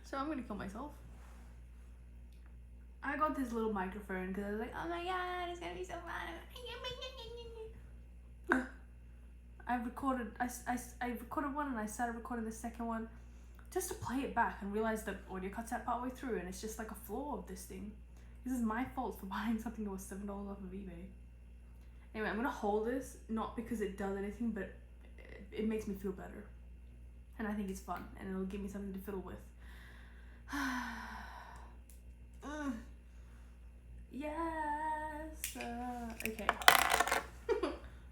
So I'm gonna kill myself. I got this little microphone because I was like, oh my god, it's gonna be so fun. I recorded one and I started recording the second one just to play it back and realize that audio cuts out partway through and it's just like a flaw of this thing. This is my fault for buying something that was $7 off of eBay. Anyway, I'm gonna hold this, not because it does anything, but it makes me feel better. And I think it's fun and it'll give me something to fiddle with. Yes! Okay.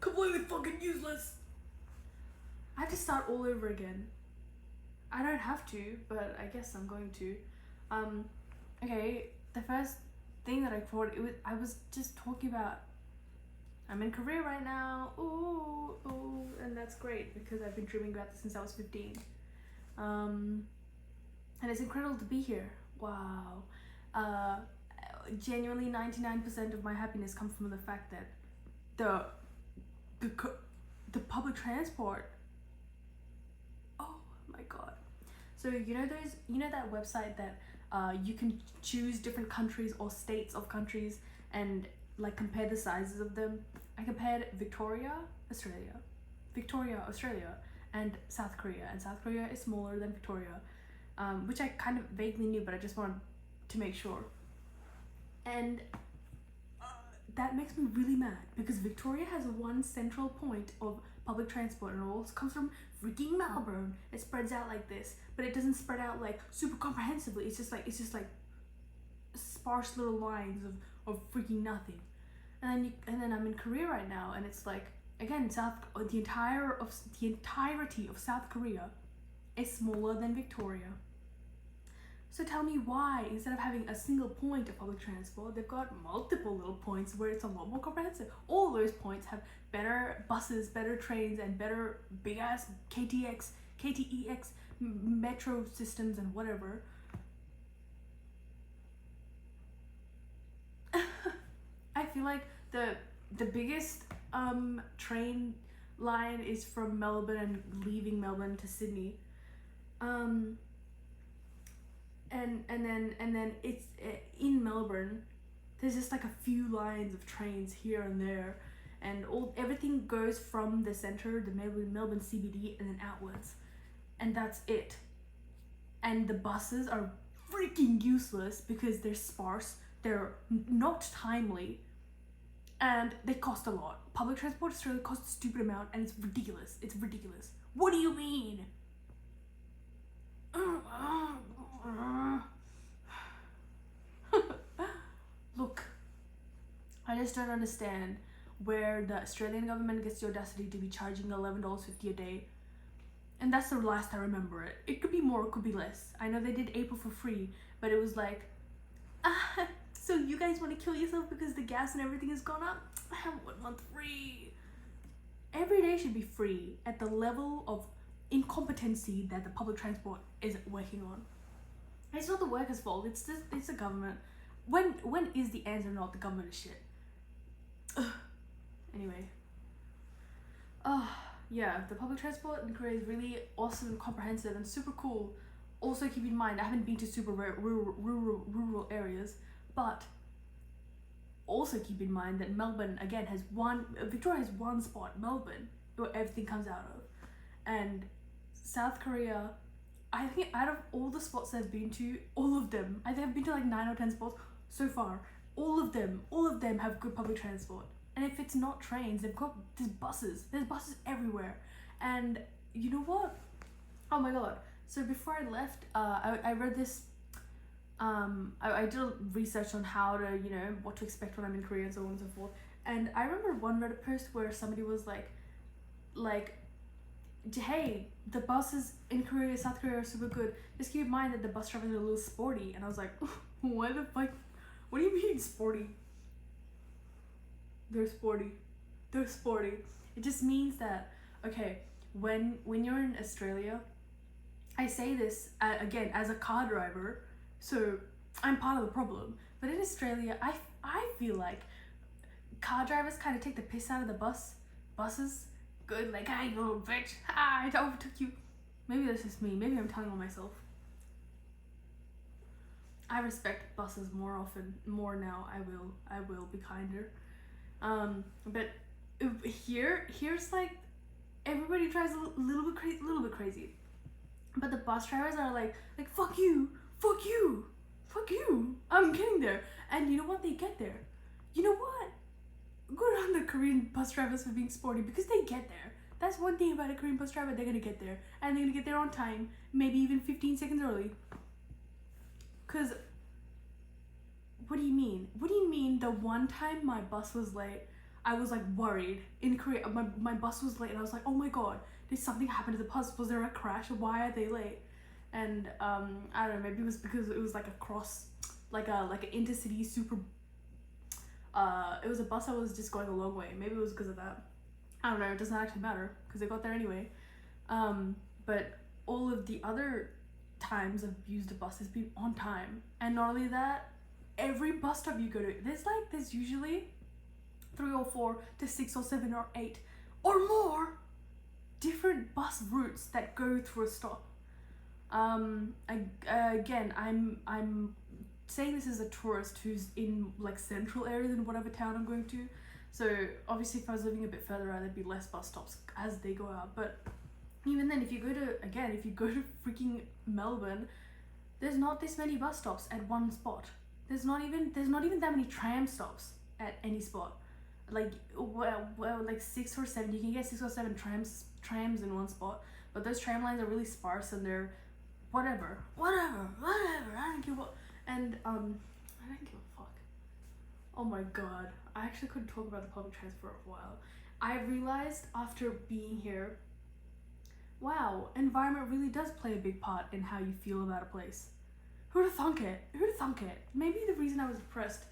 Completely fucking useless! I have to start all over again. I don't have to, but I guess I'm going to. Okay, the first thing that I thought, I was just talking about I'm in Korea right now, ooh, and that's great because I've been dreaming about this since I was 15. And it's incredible to be here. Wow. Genuinely 99% of my happiness comes from the fact that the public transport, oh my god. So you know that website that you can choose different countries or states of countries and like compare the sizes of them. I compared Victoria, Australia, and South Korea, and South Korea is smaller than Victoria, which I kind of vaguely knew, but I just wanted to make sure. And that makes me really mad because Victoria has one central point of public transport and it all comes from freaking Melbourne. It spreads out like this, but it doesn't spread out like super comprehensively. It's just like sparse little lines of freaking nothing. And then I'm in Korea right now, and it's like again the entirety of South Korea is smaller than Victoria. So tell me why, instead of having a single point of public transport, they've got multiple little points where it's a lot more comprehensive. All those points have better buses, better trains, and better big ass KTEX metro systems and whatever. I feel like the biggest train line is from Melbourne and leaving Melbourne to Sydney. And then it's in Melbourne. There's just like a few lines of trains here and there, and everything goes from the center, the Melbourne CBD, and then outwards, and that's it. And the buses are freaking useless because they're sparse, they're not timely, and they cost a lot. Public transport in Australia costs a stupid amount, and it's ridiculous. It's ridiculous. What do you mean? Look, I just don't understand where the Australian government gets the audacity to be charging $11.50 a day. And that's the last I remember it. It could be more, it could be less. I know they did April for free, but it was like, so you guys want to kill yourself because the gas and everything has gone up? I have 1 month free. Every day should be free at the level of incompetency that the public transport is working on. It's not the workers' fault, it's the government. When is the answer not the government is shit? Anyway. Yeah, the public transport in Korea is really awesome and comprehensive and super cool. Also keep in mind, I haven't been to super rural areas, but also keep in mind that Melbourne again Victoria has one spot, Melbourne, where everything comes out of. And South Korea, I think out of all the spots I've been to, all of them, I think I've been to like 9 or 10 spots so far, all of them have good public transport. And if it's not trains, there's buses everywhere. And you know what? Oh my god. So before I left, I read this, I did research on how to, what to expect when I'm in Korea and so on and so forth. And I remember one Reddit post where somebody was like, hey, the buses in Korea, South Korea are super good. Just keep in mind that the bus drivers are a little sporty. And I was like, what the fuck? What do you mean sporty? They're sporty. It just means that, okay, when you're in Australia, I say this again as a car driver, so I'm part of the problem. But in Australia, I feel like car drivers kind of take the piss out of the buses. Good, like, hey, you little bitch, I overtook you. Maybe that's just me. Maybe I'm telling on myself. I respect buses more now. I will be kinder. But here's like everybody drives a little bit crazy. But the bus drivers are like fuck you, fuck you, fuck you. I'm getting there, and you know what? They get there. You know what? Good on the Korean bus drivers for being sporty because they get there. That's one thing about a Korean bus driver, they're gonna get there. And they're gonna get there on time, maybe even 15 seconds early. Cause, what do you mean? What do you mean the one time my bus was late, I was like worried. In Korea, my bus was late and I was like, oh my god, did something happen to the bus? Was there a crash? Why are they late? And I don't know, maybe it was because it was like a cross, like an intercity super, it was a bus that was just going a long way. Maybe it was because of that. I don't know, it doesn't actually matter because they got there anyway. But all of the other times I've used a bus has been on time. And not only that, every bus stop you go to, there's usually 3 or 4 to 6 or 7 or 8 or more different bus routes that go through a stop. Again, I'm saying this as a tourist who's in like central areas in whatever town I'm going to. So obviously if I was living a bit further out, there'd be less bus stops as they go out. But even then, if you go to freaking Melbourne, there's not this many bus stops at one spot. There's not even that many tram stops at any spot. Like like 6 or 7. You can get 6 or 7 trams in one spot, but those tram lines are really sparse and they're whatever. I don't give a and I don't give a fuck. Oh my god, I actually couldn't talk about the public transport for a while. I realized after being here, wow, environment really does play a big part in how you feel about a place. Who'd have thunk it? Maybe the reason I was depressed,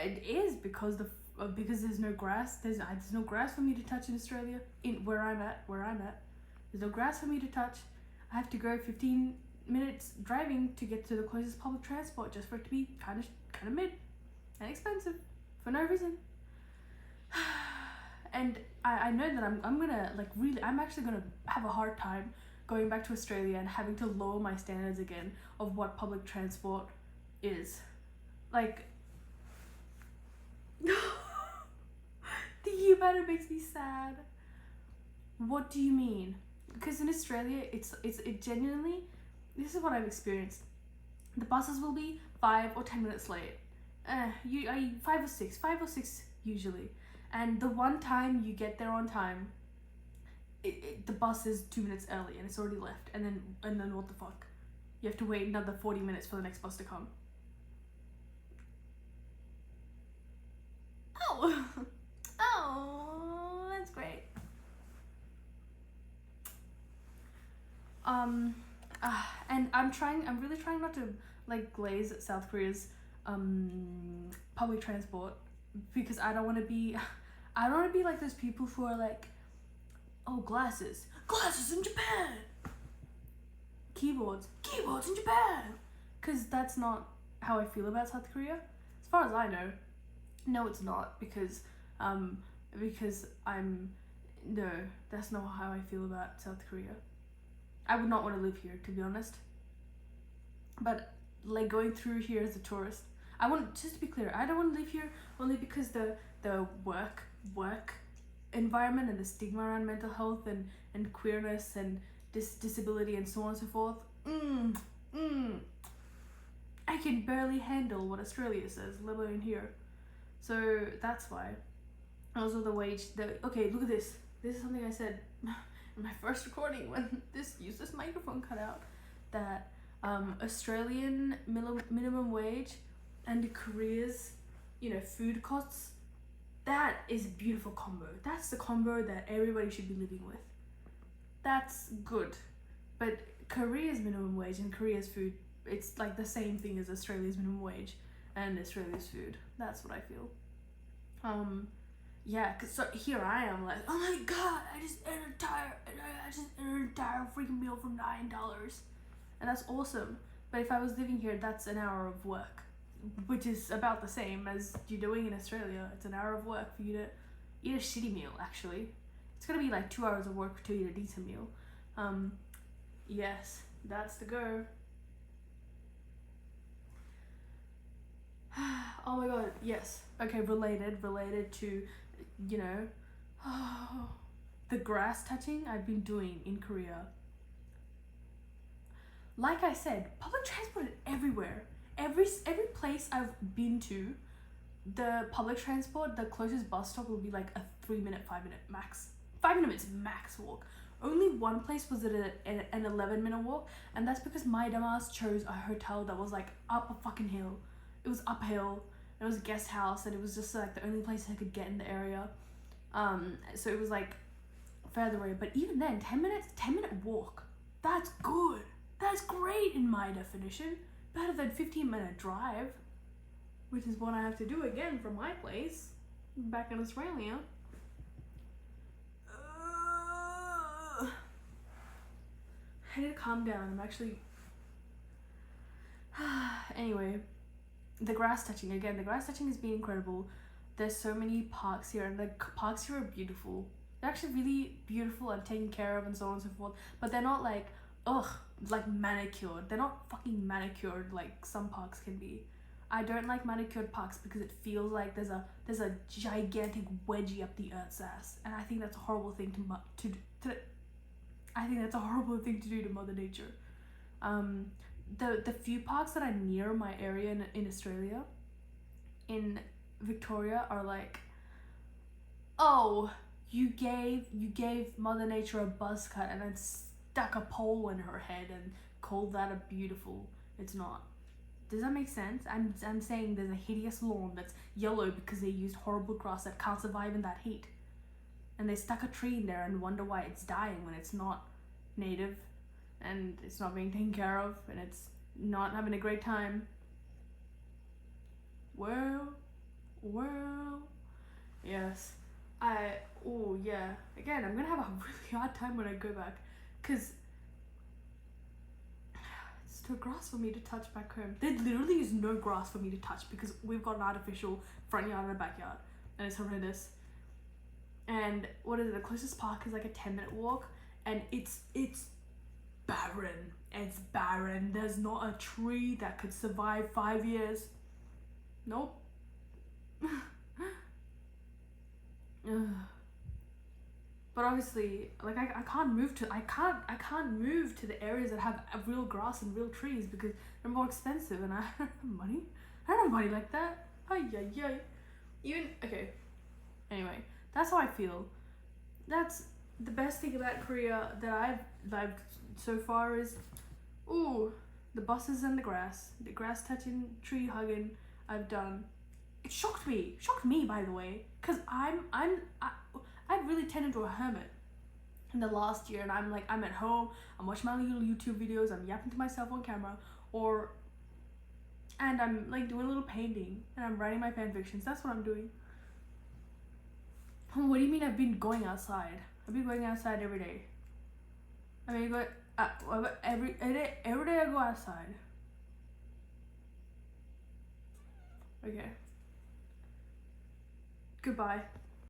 it is because there's no grass. There's no grass for me to touch in Australia. In where I'm at, there's no grass for me to touch. I have to go 15 minutes driving to get to the closest public transport just for it to be kind of mid and expensive for no reason. And I know that I'm actually gonna have a hard time going back to Australia and having to lower my standards again of what public transport is. Like, thinking about it makes me sad. What do you mean? Because in Australia, it genuinely, this is what I've experienced. The buses will be 5 or 10 minutes late. 5 or 6 usually. And the one time you get there on time, the bus is 2 minutes early and it's already left. And then what the fuck? You have to wait another 40 minutes for the next bus to come. Oh, oh, that's great. And I'm really trying not to like glaze South Korea's public transport because I don't want to be like those people who are like, oh, glasses in Japan, keyboards in Japan, because that's not how I feel about South Korea as far as I know. No, it's not, because that's not how I feel about South Korea. I would not want to live here, to be honest. But like going through here as a tourist, just to be clear, I don't want to live here only because the work environment and the stigma around mental health and queerness and disability and so on and so forth. I can barely handle what Australia says, let alone here. So that's why. Also the wage, okay, look at this. This is something I said in my first recording when this microphone cut out, that Australian minimum wage and Korea's, food costs, that is a beautiful combo. That's the combo that everybody should be living with. That's good. But Korea's minimum wage and Korea's food, it's like the same thing as Australia's minimum wage and Australia's food. That's what I feel. Yeah, cause so here I am like, oh my god, I just ate an entire freaking meal for $9, and that's awesome. But if I was living here, that's an hour of work, which is about the same as you're doing in Australia. It's an hour of work for you to eat a shitty meal. Actually, it's gonna be like 2 hours of work to eat a decent meal. Yes, that's the go. Oh my god, yes. Okay, related to, you know, the grass touching I've been doing in Korea. Like I said, public transport is everywhere. Every place I've been to, the public transport, the closest bus stop will be like a 3-minute, 5-minute max. 5 minutes max walk. Only one place was at an 11-minute walk, and that's because my dumbass chose a hotel that was like up a fucking hill. It was uphill. It was a guest house, and it was just like the only place I could get in the area. So it was like further away. But even then, 10-minute walk. That's good. That's great in my definition. Better than 15-minute drive, which is what I have to do again from my place back in Australia. I need to calm down. I'm actually. Anyway, the grass touching again. The grass touching has been incredible. There's so many parks here, and the parks here are beautiful. They're actually really beautiful and taken care of, and so on and so forth. But they're not like, like manicured. They're not fucking manicured like some parks can be. I don't like manicured parks because it feels like there's a gigantic wedgie up the earth's ass, and I think that's a horrible thing I think that's a horrible thing to do to Mother Nature. The few parks that are near my area in Australia, in Victoria, are like, oh, you gave Mother Nature a buzz cut and then stuck a pole in her head and called that a beautiful. It's not. Does that make sense? I'm saying there's a hideous lawn that's yellow because they used horrible grass that can't survive in that heat. And they stuck a tree in there and wonder why it's dying when it's not native and it's not being taken care of and it's not having a great time. Well, yes. Yeah. Again, I'm gonna have a really hard time when I go back because it's no grass for me to touch back home. There literally is no grass for me to touch because we've got an artificial front yard and a backyard and it's horrendous. And what is it? The closest park is like a 10-minute walk, and it's barren. It's barren. There's not a tree that could survive 5 years. Nope. But obviously, like I can't move to the areas that have real grass and real trees because they're more expensive, and I don't have money. I don't have money like that. Even okay. Anyway. That's how I feel. That's the best thing about Korea that I've liked so far is, the buses and the grass touching, tree hugging. I've done. It shocked me by the way, cause I've really turned into a hermit in the last year, and I'm at home, I'm watching my little YouTube videos, I'm yapping to myself on camera, and I'm like doing a little painting, and I'm writing my fan fictions. That's what I'm doing. What do you mean I've been going outside? I've been going outside every day. I mean, every day I go outside. Okay. Goodbye.